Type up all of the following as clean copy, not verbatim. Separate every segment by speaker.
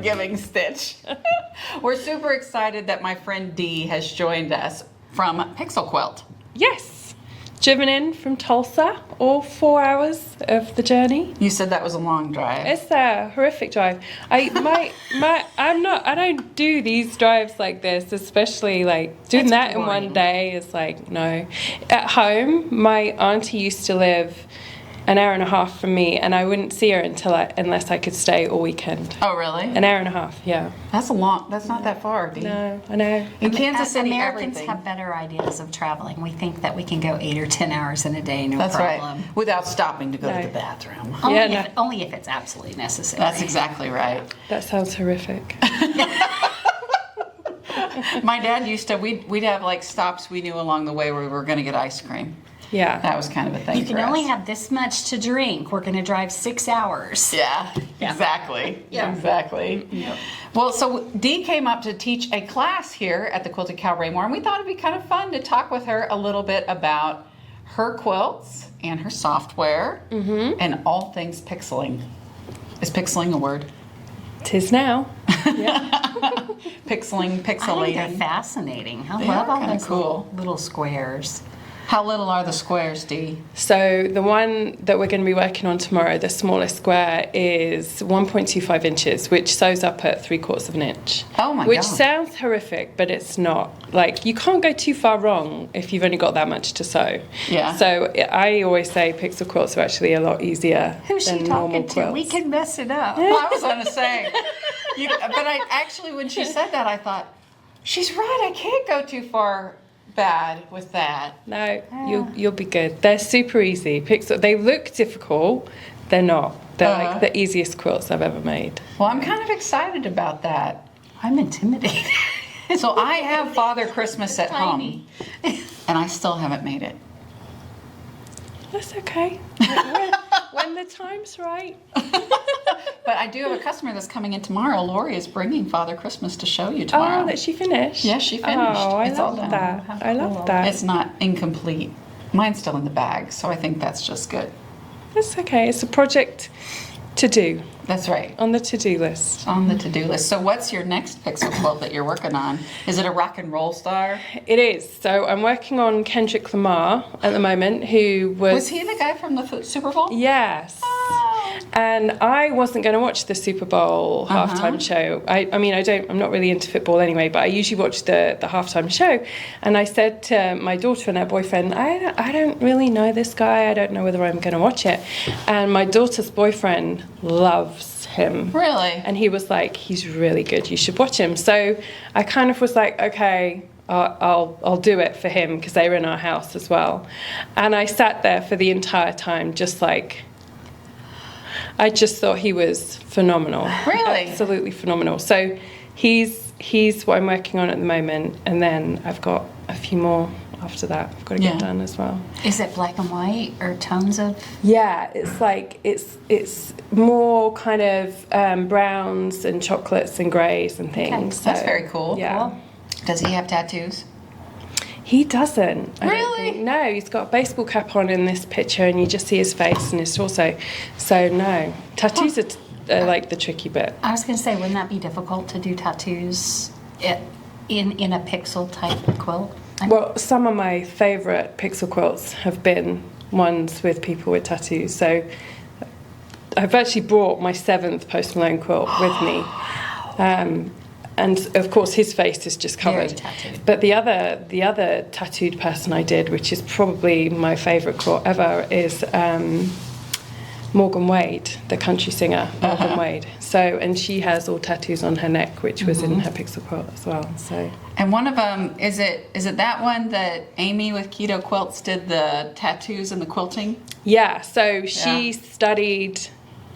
Speaker 1: giving stitch. We're super excited that my friend Dee has joined us from PixelQuilt.
Speaker 2: Yes. Driven in from Tulsa, all 4 hours of the journey.
Speaker 1: You said that was a long drive.
Speaker 2: It's a horrific drive. I don't do these drives like this, especially like doing
Speaker 3: It's
Speaker 2: that in
Speaker 3: boring.
Speaker 2: one day is like, no. At home, my auntie used to live an hour and a half from me, and I wouldn't see her unless I could stay all weekend.
Speaker 1: Oh, really?
Speaker 2: An hour and a half, yeah.
Speaker 1: That's not that far, Dee.
Speaker 2: No, I know.
Speaker 1: In Kansas City,
Speaker 3: Americans
Speaker 1: everything.
Speaker 3: have better ideas of traveling. We think that we can go 8 or 10 hours in a day, no
Speaker 1: That's
Speaker 3: problem.
Speaker 1: right. Without stopping to go
Speaker 2: No.
Speaker 1: to the bathroom.
Speaker 3: Only if it's absolutely necessary.
Speaker 1: That's exactly right.
Speaker 2: That sounds horrific.
Speaker 1: My dad used to, we'd have like stops we knew along the way where we were going to get ice cream.
Speaker 2: Yeah.
Speaker 1: That was kind of a thing
Speaker 3: You can
Speaker 1: for
Speaker 3: only
Speaker 1: us.
Speaker 3: have this much to drink. We're going to drive 6 hours.
Speaker 1: Yeah, exactly.
Speaker 3: Yeah.
Speaker 1: Exactly. Well, so Dee came up to teach a class here at the Quilted Cow Raymore, and we thought it'd be kind of fun to talk with her a little bit about her quilts and her software and all things pixeling. Is pixeling a word?
Speaker 2: Tis now.
Speaker 1: Pixeling,
Speaker 3: I think they're
Speaker 1: pixelating.
Speaker 3: fascinating. I
Speaker 1: They
Speaker 3: love
Speaker 1: are
Speaker 3: all
Speaker 1: kinda
Speaker 3: those
Speaker 1: cool.
Speaker 3: little squares.
Speaker 1: How little are the squares, Dee?
Speaker 2: So the one that we're going to be working on tomorrow, the smallest square, is 1.25 inches, which sews up at 3/4 of an inch.
Speaker 1: Oh my
Speaker 2: Which
Speaker 1: God.
Speaker 2: sounds horrific, but it's not. Like, you can't go too far wrong if you've only got that much to sew.
Speaker 1: Yeah.
Speaker 2: So I always say pixel quilts are actually a lot easier
Speaker 3: Who's
Speaker 2: than
Speaker 3: she
Speaker 2: normal
Speaker 3: talking to?
Speaker 2: quilts.
Speaker 3: We can mess it up.
Speaker 1: Well, I was going to say. But I actually, when she said that, I thought, she's right. I can't go too far bad with that.
Speaker 2: No, you'll be good. They're super easy. They look difficult. They're not. They're like the easiest quilts I've ever made.
Speaker 1: Well, I'm kind of excited about that.
Speaker 3: I'm intimidated.
Speaker 1: So I have Father Christmas at
Speaker 3: Tiny.
Speaker 1: home, and I still haven't made it.
Speaker 2: That's okay. When the time's right.
Speaker 1: But I do have a customer that's coming in tomorrow. Lori is bringing Father Christmas to show you tomorrow.
Speaker 2: Oh, that she finished?
Speaker 1: Yes, she finished.
Speaker 2: Oh, I
Speaker 1: It's all
Speaker 2: love
Speaker 1: done.
Speaker 2: that. I love that.
Speaker 1: It's not incomplete. Mine's still in the bag, so I think that's just good.
Speaker 2: That's okay. It's a project to do,
Speaker 1: That's right.
Speaker 2: on the to-do list.
Speaker 1: On the to-do list. So what's your next pixel quilt that you're working on? Is it a rock and roll star?
Speaker 2: It is. So I'm working on Kendrick Lamar at the moment, who
Speaker 1: Was he the guy from the Super Bowl?
Speaker 2: Yes.
Speaker 1: Oh.
Speaker 2: And I wasn't going to watch the Super Bowl halftime show. I'm not really into football anyway, but I usually watch the halftime show. And I said to my daughter and her boyfriend, I don't really know this guy. I don't know whether I'm going to watch it. And my daughter's boyfriend loves him.
Speaker 1: Really?
Speaker 2: And he was like, he's really good. You should watch him. So I kind of was like, okay, I'll do it for him, because they were in our house as well. And I sat there for the entire time, just like, I just thought he was phenomenal.
Speaker 1: Really?
Speaker 2: Absolutely phenomenal. So he's what I'm working on at the moment, and then I've got a few more after that I've got to get done as well.
Speaker 3: Is it black and white or tones of?
Speaker 2: Yeah, it's like it's more kind of browns and chocolates and greys and things.
Speaker 3: Okay.
Speaker 1: That's
Speaker 2: So,
Speaker 1: very cool.
Speaker 2: Yeah.
Speaker 1: Does he have tattoos?
Speaker 2: He doesn't. I don't
Speaker 1: Really?
Speaker 2: think. No, he's got a baseball cap on in this picture, and you just see his face and his torso. So no, tattoos are like the tricky bit.
Speaker 3: I was going to say, wouldn't that be difficult to do tattoos in a pixel type quilt?
Speaker 2: Well, some of my favourite pixel quilts have been ones with people with tattoos. So I've actually brought my 7th Post Malone quilt with me. And of course his face is just
Speaker 3: Very
Speaker 2: covered.
Speaker 3: tattooed.
Speaker 2: But the other tattooed person I did, which is probably my favourite quilt ever, is Morgan Wade, the country singer, Morgan Wade. So, and she has all tattoos on her neck, which was in her pixel quilt as well. So,
Speaker 1: And one of them, is it that one that Amy with Keto Quilts did the tattoos and the quilting?
Speaker 2: yeah. So she studied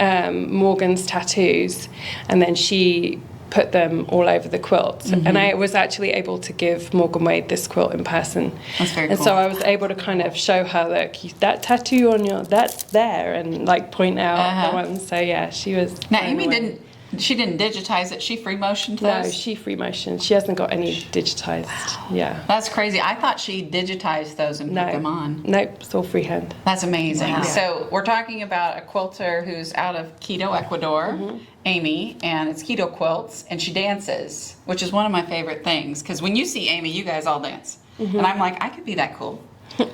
Speaker 2: Morgan's tattoos, and then she put them all over the quilt. And I was actually able to give Morgan Wade this quilt in person.
Speaker 1: That's very
Speaker 2: And
Speaker 1: cool.
Speaker 2: so I was able to kind of show her, look, that tattoo on that's there, and like point out the one. So yeah, she was.
Speaker 1: Now,
Speaker 2: blown
Speaker 1: Amy
Speaker 2: away.
Speaker 1: didn't She didn't digitize it. She free motioned
Speaker 2: No,
Speaker 1: those.
Speaker 2: she free motion. She hasn't got any digitized. Yeah.
Speaker 1: That's crazy. I thought she digitized those and put them on.
Speaker 2: Nope, it's all freehand.
Speaker 1: That's amazing.
Speaker 3: Wow.
Speaker 1: So we're talking about a quilter who's out of Quito, Ecuador, Amy, and it's Quito Quilts, and she dances, which is one of my favorite things. Because when you see Amy, you guys all dance. And I'm like, I could be that cool.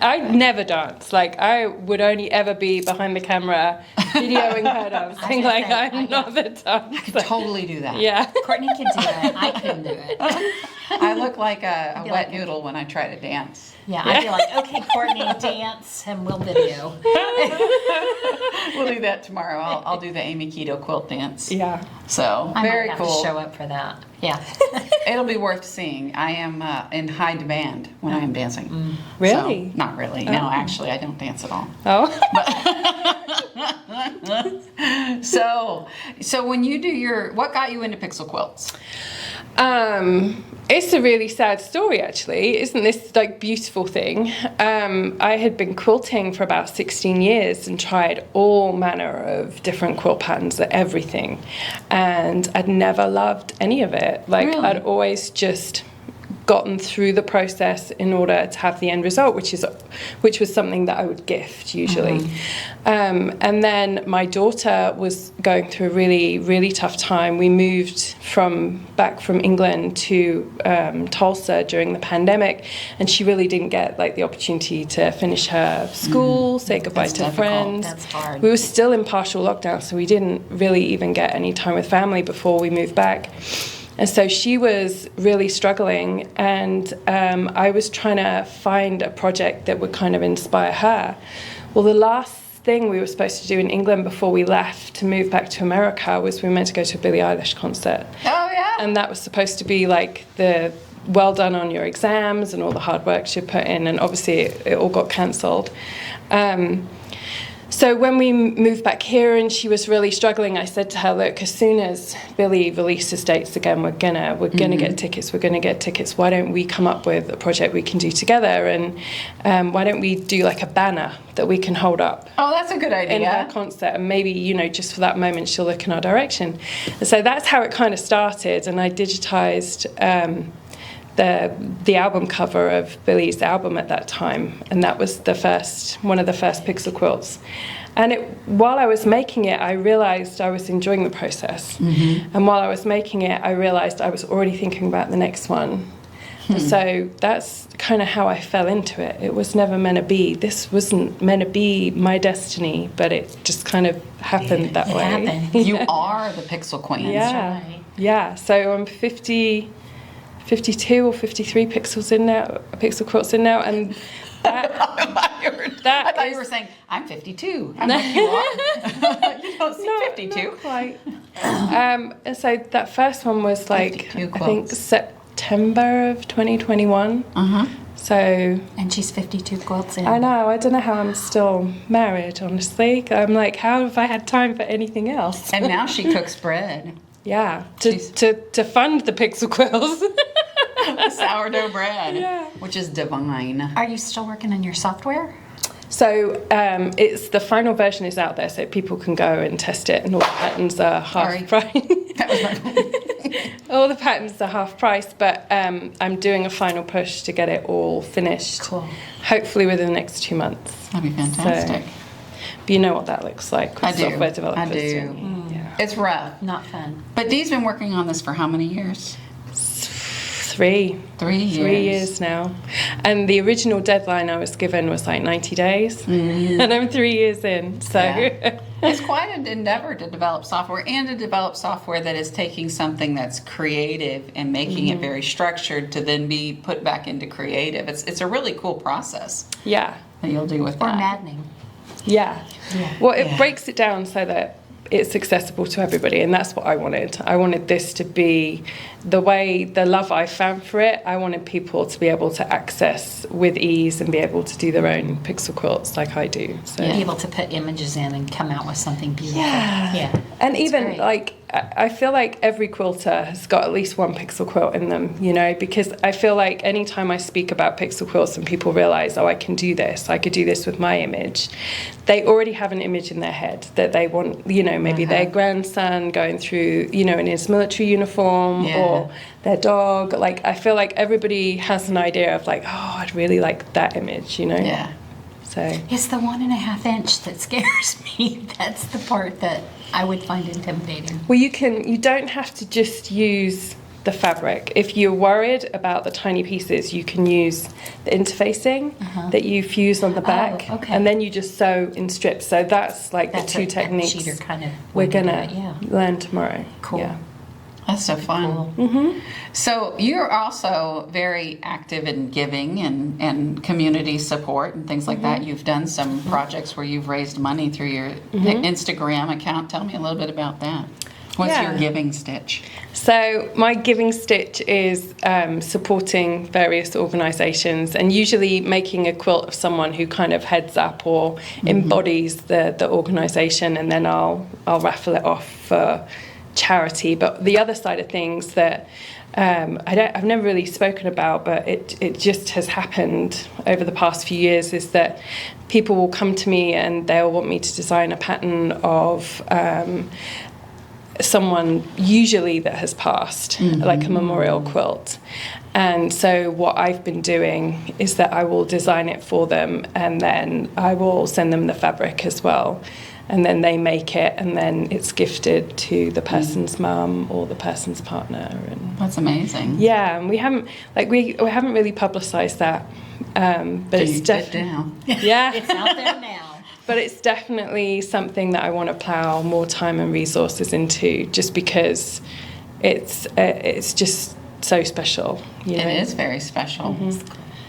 Speaker 2: I never dance. Like, I would only ever be behind the camera videoing her dancing. Like, I'm not the dancer.
Speaker 1: I could totally do that.
Speaker 2: Yeah.
Speaker 3: Courtney can do it. I couldn't do it.
Speaker 1: I look like a
Speaker 3: feel
Speaker 1: wet
Speaker 3: like
Speaker 1: noodle when I try to dance.
Speaker 3: Yeah, I'd be like, okay, Courtney, dance, and we'll video.
Speaker 1: We'll do that tomorrow. I'll do the Amy Quito quilt dance.
Speaker 2: Yeah.
Speaker 1: So,
Speaker 3: I
Speaker 1: very
Speaker 3: might have
Speaker 1: cool.
Speaker 3: to show up for that. Yeah.
Speaker 1: It'll be worth seeing. I am in high demand when I am dancing.
Speaker 2: Really?
Speaker 1: So, not really. No, actually, I don't dance at all.
Speaker 2: Oh.
Speaker 1: So when you do what got you into pixel quilts?
Speaker 2: It's a really sad story, actually. Isn't this like beautiful thing? I had been quilting for about 16 years and tried all manner of different quilt patterns, everything, and I'd never loved any of it. Like,
Speaker 1: Really?
Speaker 2: I'd always just gotten through the process in order to have the end result, which was something that I would gift usually. And then my daughter was going through a really, really tough time. We moved back from England to Tulsa during the pandemic, and she really didn't get like the opportunity to finish her school, say goodbye
Speaker 1: That's
Speaker 2: to
Speaker 1: difficult.
Speaker 2: friends.
Speaker 3: That's hard.
Speaker 2: We were still in partial lockdown, so we didn't really even get any time with family before we moved back. And so she was really struggling, and I was trying to find a project that would kind of inspire her. Well, the last thing we were supposed to do in England before we left to move back to America was we were meant to go to a Billie Eilish concert.
Speaker 1: Oh, yeah.
Speaker 2: And that was supposed to be like the well done on your exams and all the hard work she'd put in, and obviously it all got cancelled. So when we moved back here and she was really struggling, I said to her, look, as soon as Billy releases dates again, we're gonna get tickets. We're gonna get tickets. Why don't we come up with a project we can do together? And why don't we do like a banner that we can hold up
Speaker 1: Oh, that's a good idea.
Speaker 2: in her concert? And maybe, just for that moment, she'll look in our direction. And so that's how it kind of started. And I digitized the album cover of Billy's album at that time, and that was one of the first pixel quilts. And while I was making it, I realized I was enjoying the process. And while I was making it, I realized I was already thinking about the next one. And so that's kind of how I fell into it. It was never meant to be. This wasn't meant to be my destiny, but it just kind of happened that way.
Speaker 3: happened.
Speaker 1: You are the pixel queen.
Speaker 2: Yeah.
Speaker 3: right.
Speaker 2: Yeah. So I'm 52 or 53 pixel quilts in now, and that
Speaker 1: I thought you were saying, I'm 52. I'm like, you are? You don't see 52.
Speaker 2: Not quite. And so that first one was like,
Speaker 1: 52
Speaker 2: I think
Speaker 1: quilts.
Speaker 2: September of 2021. So
Speaker 3: And she's 52 quilts in.
Speaker 2: I know, I don't know how I'm still married, honestly. I'm like, how have I had time for anything else?
Speaker 1: And now she cooks bread.
Speaker 2: Yeah, to fund the pixel quills.
Speaker 1: Sourdough bread,
Speaker 2: Yeah.
Speaker 1: which is divine.
Speaker 3: Are you still working on your software?
Speaker 2: So it's the final version is out there, so people can go and test it, and all the patterns are half price.
Speaker 1: That was my
Speaker 2: All the patterns are half price, but I'm doing a final push to get it all finished.
Speaker 3: Cool.
Speaker 2: Hopefully within the next 2 months.
Speaker 1: That'd be fantastic.
Speaker 2: But you know what that looks like with
Speaker 1: I do.
Speaker 2: software developers.
Speaker 1: I do.
Speaker 2: Yeah.
Speaker 1: It's rough.
Speaker 3: Not fun.
Speaker 1: But Dee's been working on this for how many years?
Speaker 2: 3
Speaker 1: years.
Speaker 2: 3 years now. And the original deadline I was given was like 90 days. And I'm 3 years in. So
Speaker 1: Yeah. It's quite an endeavor to develop software, and to develop software that is taking something that's creative and making it very structured to then be put back into creative. It's a really cool process
Speaker 2: yeah.
Speaker 1: that you'll do with
Speaker 3: Or
Speaker 1: that.
Speaker 3: maddening.
Speaker 2: Yeah.
Speaker 3: Yeah.
Speaker 2: Well, it
Speaker 1: Yeah.
Speaker 2: breaks it down so that it's accessible to everybody, and that's what I wanted. I wanted this to be the love I found for it. I wanted people to be able to access with ease and be able to do their own pixel quilts like I do. So
Speaker 3: Be able to put images in and come out with something beautiful.
Speaker 2: Yeah.
Speaker 3: Yeah.
Speaker 2: And
Speaker 3: That's
Speaker 2: even
Speaker 3: great.
Speaker 2: like I feel like every quilter has got at least one pixel quilt in them, you know, because I feel like anytime I speak about pixel quilts and people realize, oh, I can do this, I could do this with my image, they already have an image in their head that they want, you know, maybe their grandson going through, you know, in his military uniform or their dog. Like, I feel like everybody has an idea of like, oh, I'd really like that image, you know?
Speaker 1: Yeah.
Speaker 2: So
Speaker 3: It's the 1.5 inch that scares me. That's the part that I would find intimidating.
Speaker 2: well, you don't have to just use the fabric. If you're worried about the tiny pieces, you can use the interfacing that you fuse on the back, and then you just sew in strips. So that's like the two techniques
Speaker 3: cheater kind of
Speaker 2: we're gonna learn tomorrow.
Speaker 3: Cool.
Speaker 2: Yeah.
Speaker 1: That's so fun. So you're also very active in giving and community support and things like that. You've done some projects where you've raised money through your Instagram account. Tell me a little bit about that. What's your giving stitch?
Speaker 2: So my giving stitch is supporting various organisations and usually making a quilt of someone who kind of heads up or embodies the organisation, and then I'll raffle it off for charity. But the other side of things that I've never really spoken about, but it just has happened over the past few years, is that people will come to me and they'll want me to design a pattern of someone usually that has passed, like a memorial quilt. And so what I've been doing is that I will design it for them, and then I will send them the fabric as well. And then they make it, and then it's gifted to the person's mum or the person's partner. And
Speaker 1: That's amazing.
Speaker 2: yeah, and we haven't really publicised that, but it's
Speaker 1: definitely
Speaker 2: yeah,
Speaker 3: It's out there now.
Speaker 2: but it's definitely something that I want to plough more time and resources into, just because it's just so special. You know?
Speaker 1: It is very special.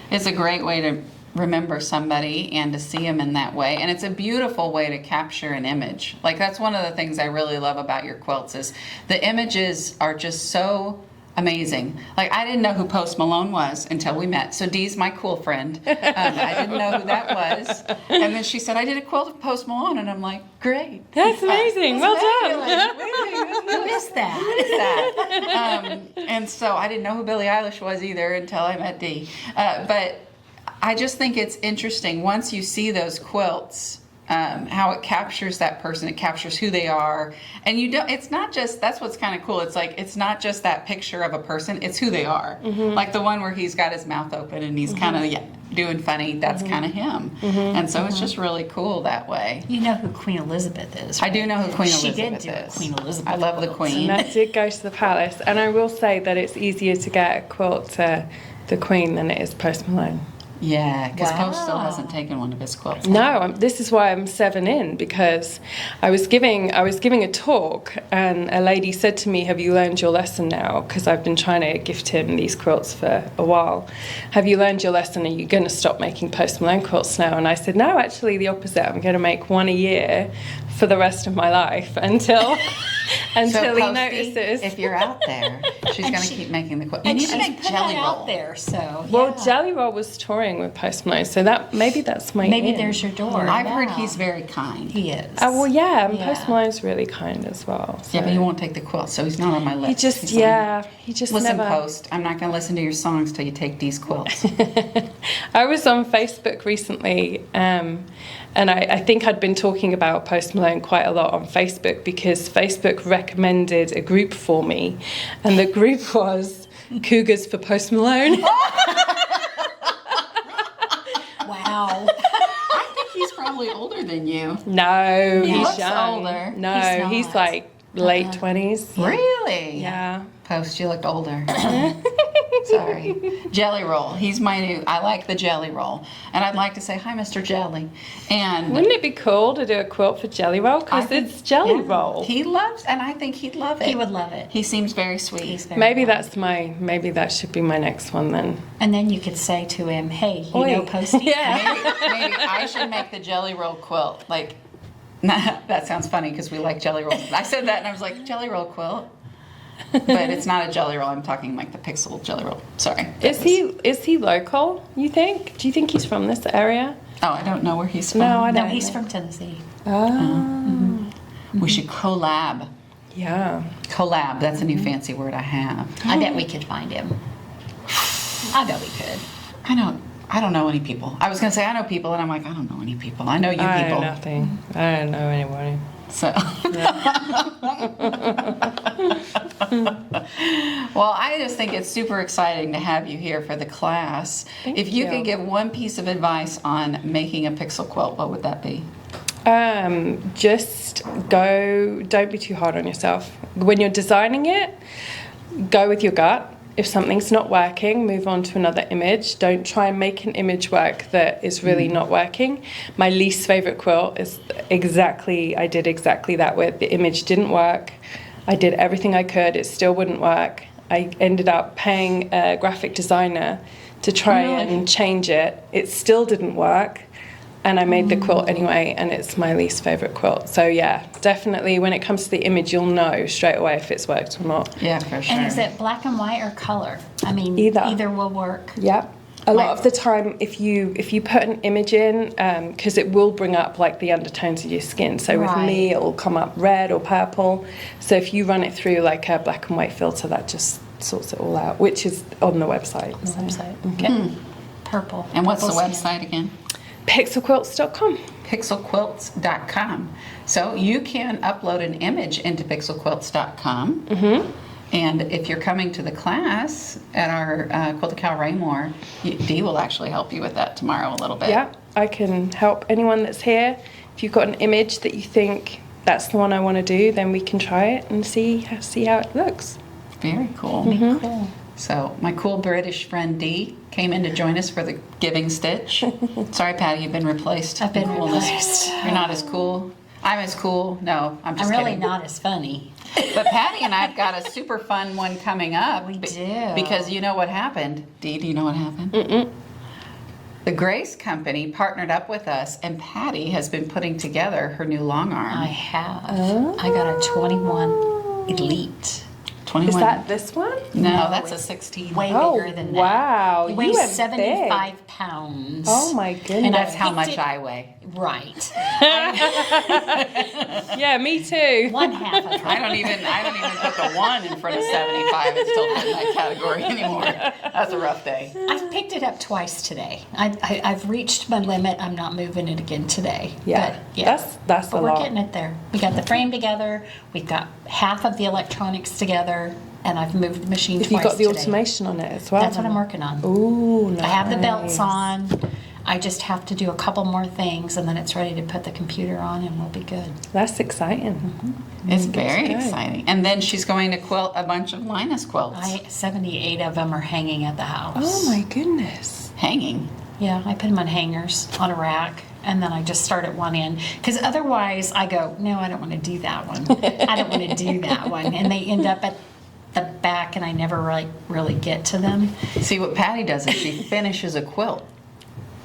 Speaker 1: It's a great way to remember somebody and to see them in that way, and it's a beautiful way to capture an image. Like, that's one of the things I really love about your quilts, is the images are just so amazing. Like, I didn't know who Post Malone was until we met. So Dee's my cool friend. I didn't know who that was, and then she said, I did a quilt of Post Malone, and I'm like, great,
Speaker 2: That's amazing. Well done.
Speaker 3: Who is that?
Speaker 1: What is that? And so I didn't know who Billie Eilish was either until I met Dee. But I just think it's interesting once you see those quilts, how it captures that person, it captures who they are, and you don't. It's not just, that's what's kind of cool. It's like, it's not just that picture of a person; it's who they are. Like the one where he's got his mouth open and he's kind of doing funny. That's kind of him, and so it's just really cool that way.
Speaker 3: You know who Queen Elizabeth is, right?
Speaker 1: I do know who Queen Elizabeth
Speaker 3: She did do
Speaker 1: is.
Speaker 3: a Queen Elizabeth
Speaker 1: I love the
Speaker 3: quilt.
Speaker 1: Queen.
Speaker 2: And that did go to the palace, and I will say that it's easier to get a quilt to the Queen than it is Post Malone.
Speaker 1: Yeah, because
Speaker 3: Wow.
Speaker 1: Post still hasn't taken one of his quilts.
Speaker 2: No, this is why I'm 7 in, because I was giving a talk, and a lady said to me, have you learned your lesson now? Because I've been trying to gift him these quilts for a while. Have you learned your lesson? Are you going to stop making Post Malone quilts now? And I said, no, actually the opposite. I'm going to make one a year for the rest of my life until
Speaker 1: So
Speaker 2: he
Speaker 1: Posty,
Speaker 2: notices.
Speaker 1: if you're out there, she's going to keep making the quilt. You
Speaker 3: And
Speaker 1: need
Speaker 3: she
Speaker 1: to make
Speaker 3: put
Speaker 1: jelly
Speaker 3: that
Speaker 1: roll.
Speaker 3: out there, so
Speaker 2: Well,
Speaker 3: yeah.
Speaker 2: Jelly Roll was touring with Post Malone, so that maybe that's my
Speaker 3: Maybe
Speaker 2: in.
Speaker 3: there's your door.
Speaker 1: I've heard
Speaker 3: Yeah.
Speaker 1: he's very kind.
Speaker 3: He is.
Speaker 2: Well, yeah, and
Speaker 3: Yeah.
Speaker 2: Post Malone's really kind as well. So.
Speaker 1: Yeah, but he won't take the quilt, so he's not on my list.
Speaker 2: He just,
Speaker 1: He's
Speaker 2: he just
Speaker 1: Listen,
Speaker 2: never.
Speaker 1: Post, I'm not going to listen to your songs till you take these quilts.
Speaker 2: I was on Facebook recently, and I think I'd been talking about Post Malone quite a lot on Facebook, because Facebook recommended a group for me, and the group was Cougars for Post Malone.
Speaker 3: Wow.
Speaker 1: I think he's probably older than you.
Speaker 2: No,
Speaker 1: He
Speaker 2: he's
Speaker 1: looks
Speaker 2: young.
Speaker 1: older.
Speaker 2: No,
Speaker 3: He's
Speaker 2: he's
Speaker 3: not.
Speaker 2: like late 20s.
Speaker 1: Really?
Speaker 2: Yeah.
Speaker 1: Post, you looked older. Sorry. Jelly roll. He's my new. I like the jelly roll, and I'd like to say hi, Mr. Jelly. And
Speaker 2: Wouldn't it be cool to do a quilt for Jelly Roll?
Speaker 1: I
Speaker 2: Because
Speaker 1: think-
Speaker 2: it's Jelly
Speaker 1: yeah.
Speaker 2: Roll.
Speaker 1: He loves, and I think he'd love it.
Speaker 3: He would love it.
Speaker 1: He seems very sweet.
Speaker 3: He's very
Speaker 2: Maybe
Speaker 3: kind.
Speaker 2: maybe that should be my next one then.
Speaker 3: And then you could say to him, hey, you
Speaker 2: Oi.
Speaker 3: know Posty?
Speaker 2: Yeah.
Speaker 1: Maybe I should make the jelly roll quilt. Like, that sounds funny because we like jelly rolls. I said that and I was like, jelly roll quilt. But it's not a jelly roll. I'm talking like the pixel jelly roll. Sorry.
Speaker 2: Is he local, you think? Do you think he's from this area?
Speaker 1: Oh, I don't know where he's from.
Speaker 2: No, I
Speaker 3: No,
Speaker 2: don't.
Speaker 3: he's
Speaker 2: know.
Speaker 3: from Tennessee.
Speaker 2: Oh.
Speaker 1: We should collab.
Speaker 2: Yeah.
Speaker 1: Collab, that's a new fancy word I have.
Speaker 3: I bet we could find him. I bet we could.
Speaker 1: I don't know any people. I was going to say I know people, and I'm like, I don't know any people. I know you
Speaker 2: I
Speaker 1: people.
Speaker 2: know nothing. I don't know anybody.
Speaker 1: So, well, I just think it's super exciting to have you here for the class. If you could give one piece of advice on making a pixel quilt, what would that be?
Speaker 2: Just don't be too hard on yourself. When you're designing it, go with your gut. If something's not working, move on to another image. Don't try and make an image work that is really not working. My least favorite quilt is I did exactly that with. The image didn't work. I did everything I could. It still wouldn't work. I ended up paying a graphic designer to try and change it. It still didn't work. And I made the quilt anyway, and it's my least favorite quilt. So yeah, definitely when it comes to the image, you'll know straight away if it's worked or not.
Speaker 1: Yeah, for sure.
Speaker 3: And is it black and white or color? I mean,
Speaker 2: Either
Speaker 3: will work.
Speaker 2: Yep. A lot of the time, if you put an image in, because it will bring up like the undertones of your skin. So with me, it will come up red or purple. So if you run it through like a black and white filter, that just sorts it all out, which is on the website.
Speaker 3: Okay. Purple.
Speaker 1: And what's the
Speaker 3: Purple
Speaker 1: website again?
Speaker 2: PixelQuilts.com.
Speaker 1: PixelQuilts.com. So you can upload an image into PixelQuilts.com. And if you're coming to the class at our Quilt Cow Raymore, Dee will actually help you with that tomorrow a little bit.
Speaker 2: Yeah, I can help anyone that's here. If you've got an image that you think that's the one I want to do, then we can try it and see how it looks.
Speaker 1: Very cool.
Speaker 3: Cool.
Speaker 1: So my cool British friend Dee came in to join us for the giving stitch. Sorry, Patty, you've been replaced.
Speaker 3: I've been
Speaker 1: Coolness.
Speaker 3: replaced.
Speaker 1: You're not as cool. I'm as cool. No, I'm just
Speaker 3: I'm really
Speaker 1: kidding.
Speaker 3: not as funny.
Speaker 1: But Patty and I've got a super fun one coming up.
Speaker 3: We do.
Speaker 1: Because you know what happened. Dee, do you know what happened? The Grace Company partnered up with us, and Patty has been putting together her new long arm.
Speaker 3: I have. I got a 21 Elite.
Speaker 1: 21.
Speaker 2: Is that this one?
Speaker 1: No, that's a 16.
Speaker 3: Way
Speaker 2: Oh,
Speaker 3: bigger than that.
Speaker 2: wow.
Speaker 3: It
Speaker 2: You
Speaker 3: weighs
Speaker 2: went
Speaker 3: 75 pounds.
Speaker 2: Oh my goodness.
Speaker 3: And
Speaker 1: That's how
Speaker 3: picked
Speaker 1: much
Speaker 3: it-
Speaker 1: I weigh.
Speaker 3: Right.
Speaker 2: Yeah, me too.
Speaker 3: One half of it.
Speaker 1: I don't even put the 1 in front of 75 and still not in that category anymore. That's a rough day.
Speaker 3: I've picked it up twice today. I've reached my limit. I'm not moving it again today.
Speaker 2: Yeah,
Speaker 3: But, yeah.
Speaker 2: that's
Speaker 3: But
Speaker 2: a
Speaker 3: we're
Speaker 2: lot.
Speaker 3: getting it there. We got the frame together. We've got half of the electronics together, and I've moved the machine
Speaker 2: Have
Speaker 3: twice
Speaker 2: you got the
Speaker 3: today.
Speaker 2: automation on it as well?
Speaker 3: That's what I'm working on.
Speaker 2: Ooh, nice.
Speaker 3: I have the belts on. I just have to do a couple more things, and then it's ready to put the computer on, and we'll be good.
Speaker 2: That's exciting.
Speaker 1: It's very
Speaker 2: go.
Speaker 1: exciting. And then she's going to quilt a bunch of Linus quilts.
Speaker 3: 78 of them are hanging at the house.
Speaker 2: Oh my goodness.
Speaker 1: Hanging.
Speaker 3: Yeah, I put them on hangers on a rack, and then I just start at one end. Because otherwise, I go, no, I don't want to do that one. I don't want to do that one. And they end up at the back, and I never really get to them.
Speaker 1: See, what Patty does is she finishes a quilt.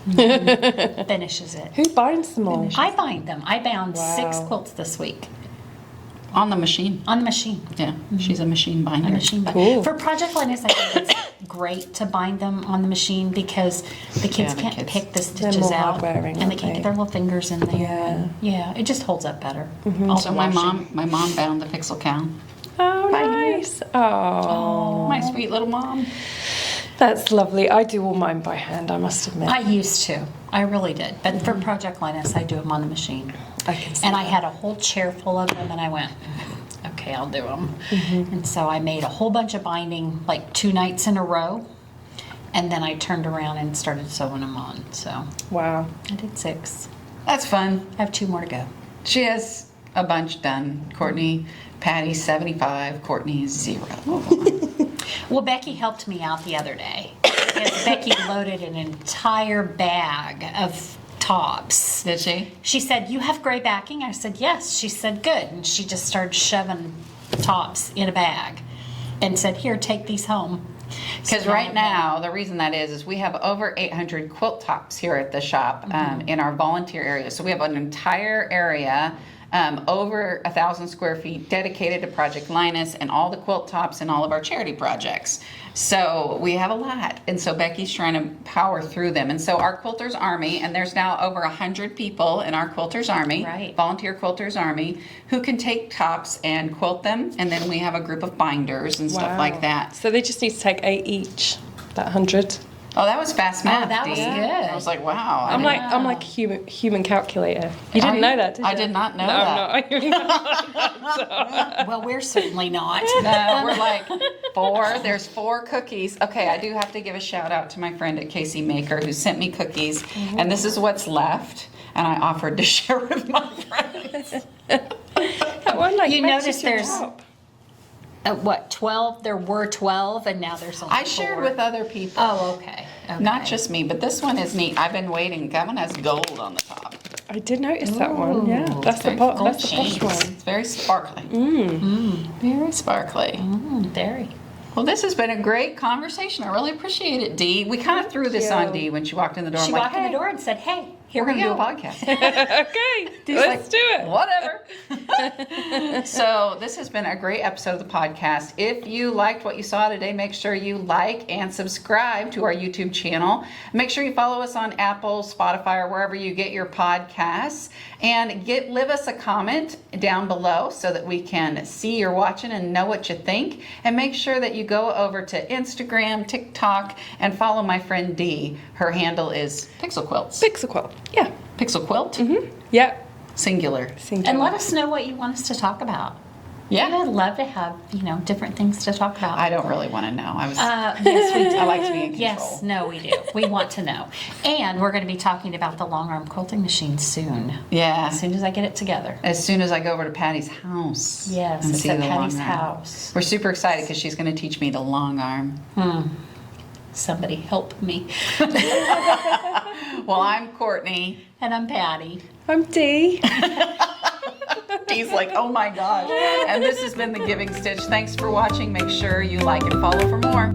Speaker 3: Finishes it.
Speaker 2: Who binds them all?
Speaker 3: I bind them. I bound 6
Speaker 2: Wow.
Speaker 3: quilts this week
Speaker 1: On the machine.
Speaker 3: on the machine.
Speaker 1: Yeah, she's a machine binder.
Speaker 3: A machine binder.
Speaker 2: Cool.
Speaker 3: For Project Linus, I think it's great to bind them on the machine because the kids
Speaker 1: the
Speaker 3: can't
Speaker 1: kids.
Speaker 3: pick the stitches
Speaker 2: more
Speaker 3: out,
Speaker 2: hard-wearing,
Speaker 3: and they
Speaker 2: aren't
Speaker 3: can't
Speaker 2: they?
Speaker 3: get their little fingers in there.
Speaker 2: Yeah.
Speaker 3: And, yeah, it just holds up better. All
Speaker 1: So
Speaker 3: the
Speaker 1: my
Speaker 3: washing.
Speaker 1: mom bound the Pixel Cow.
Speaker 2: Oh,
Speaker 1: Bye.
Speaker 2: nice. Oh,
Speaker 1: My sweet little mom.
Speaker 2: that's lovely. I do all mine by hand, I must admit.
Speaker 3: I used to. I really did. But for Project Linus, I do them on the machine.
Speaker 2: I can see
Speaker 3: And I had a whole chair full of them, and I went, okay, I'll do them. And so I made a whole bunch of binding, like 2 nights in a row. And then I turned around and started sewing them on. So
Speaker 2: Wow.
Speaker 3: I did 6.
Speaker 1: That's fun.
Speaker 3: I have 2 more to go.
Speaker 1: She has a bunch done. Courtney, Patty, 75. Courtney, 0.
Speaker 3: Well, Becky helped me out the other day. Because Becky loaded an entire bag of tops.
Speaker 1: Did she?
Speaker 3: She said, you have gray backing? I said, yes. She said, good. And she just started shoving tops in a bag and said, here, take these home.
Speaker 1: Because
Speaker 3: So
Speaker 1: right now, the reason that is we have over 800 quilt tops here at the shop in our volunteer area. So we have an entire area over 1,000 square feet dedicated to Project Linus and all the quilt tops and all of our charity projects. So we have a lot. And so Becky's trying to power through them. And so our Quilters Army, and there's now over 100 people in our Quilters Army,
Speaker 3: Right.
Speaker 1: volunteer Quilters Army, who can take tops and quilt them. And then we have a group of binders and stuff like that.
Speaker 2: So they just need to take 8 each. That 100.
Speaker 1: Oh, that was fast math.
Speaker 3: that was
Speaker 1: Dee.
Speaker 3: good.
Speaker 1: I was like, wow.
Speaker 2: I'm like a human calculator. You didn't know that, did you?
Speaker 1: I did not know
Speaker 2: no,
Speaker 1: that.
Speaker 2: I'm not.
Speaker 3: Well, we're certainly not.
Speaker 1: No, we're like 4. There's 4 cookies. Okay, I do have to give a shout out to my friend at Casey Maker who sent me cookies, and this is what's left. And I offered to share with my friends.
Speaker 2: That one, like,
Speaker 3: You
Speaker 2: matches
Speaker 3: notice
Speaker 2: your
Speaker 3: there's-
Speaker 2: top.
Speaker 3: What, 12? There were 12, and now there's only 4.
Speaker 1: I shared with other people.
Speaker 3: Oh, okay.
Speaker 1: Not just me, but this one is neat. I've been waiting. That one has gold on the top.
Speaker 2: I did notice that one. Yeah,
Speaker 3: Ooh,
Speaker 2: that's the
Speaker 1: very
Speaker 2: posh
Speaker 3: gold
Speaker 2: one.
Speaker 1: It's very sparkly. Very sparkly.
Speaker 3: Very.
Speaker 1: Well, this has been a great conversation. I really appreciate it, Dee. We kind of threw this on Dee when she walked in the door.
Speaker 3: She
Speaker 1: I'm like,
Speaker 3: walked in
Speaker 1: hey,
Speaker 3: the door and said, hey, here
Speaker 1: we're
Speaker 3: we
Speaker 1: going to do
Speaker 3: go.
Speaker 1: a podcast.
Speaker 2: Okay,
Speaker 1: Dee's
Speaker 2: let's
Speaker 1: like,
Speaker 2: do it.
Speaker 1: Whatever. So this has been a great episode of the podcast. If you liked what you saw today, make sure you like and subscribe to our YouTube channel. Make sure you follow us on Apple, Spotify, or wherever you get your podcasts. And leave us a comment down below so that we can see you're watching and know what you think. And make sure that you go over to Instagram, TikTok, and follow my friend Dee. Her handle is PixelQuilts.
Speaker 2: PixelQuilt. Yeah.
Speaker 1: PixelQuilt?
Speaker 2: Yeah.
Speaker 1: Singular.
Speaker 2: Singular.
Speaker 3: And let us know what you want us to talk about.
Speaker 1: Yeah.
Speaker 3: I'd love to have, different things to talk about.
Speaker 1: I don't really want to know.
Speaker 3: Yes, we do.
Speaker 1: I like to be in control.
Speaker 3: Yes, no, we do. We want to know. And we're going to be talking about the long arm quilting machine soon.
Speaker 1: Yeah.
Speaker 3: As soon as I get it together.
Speaker 1: As soon as I go over to Patty's house.
Speaker 3: Yes,
Speaker 1: and
Speaker 3: it's
Speaker 1: see
Speaker 3: at
Speaker 1: the
Speaker 3: Patty's
Speaker 1: long arm.
Speaker 3: house.
Speaker 1: We're super excited because she's going to teach me the long arm.
Speaker 3: Somebody help me.
Speaker 1: Well, I'm Courtney.
Speaker 3: And I'm Patty.
Speaker 2: I'm Dee.
Speaker 1: He's like, oh my gosh. And this has been The Giving Stitch. Thanks for watching. Make sure you like and follow for more.